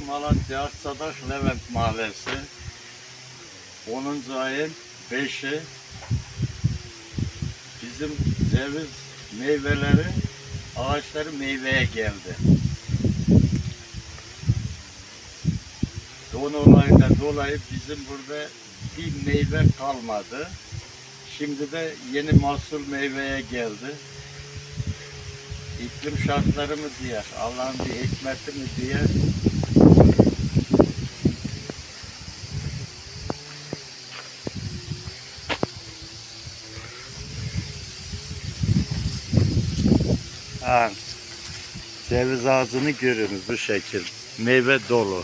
Malatya Aksadak Levent Mahallesi 10. ayın 5'i bizim ceviz meyveleri, ağaçları meyveye geldi. Don olayından dolayı bizim burada bir meyve kalmadı. Şimdi de yeni mahsul meyveye geldi. İklim şartları mı diye, Allah'ın bir hikmeti mi diye. Ha, ceviz ağacını görüyorsunuz bu şekil. Meyve dolu.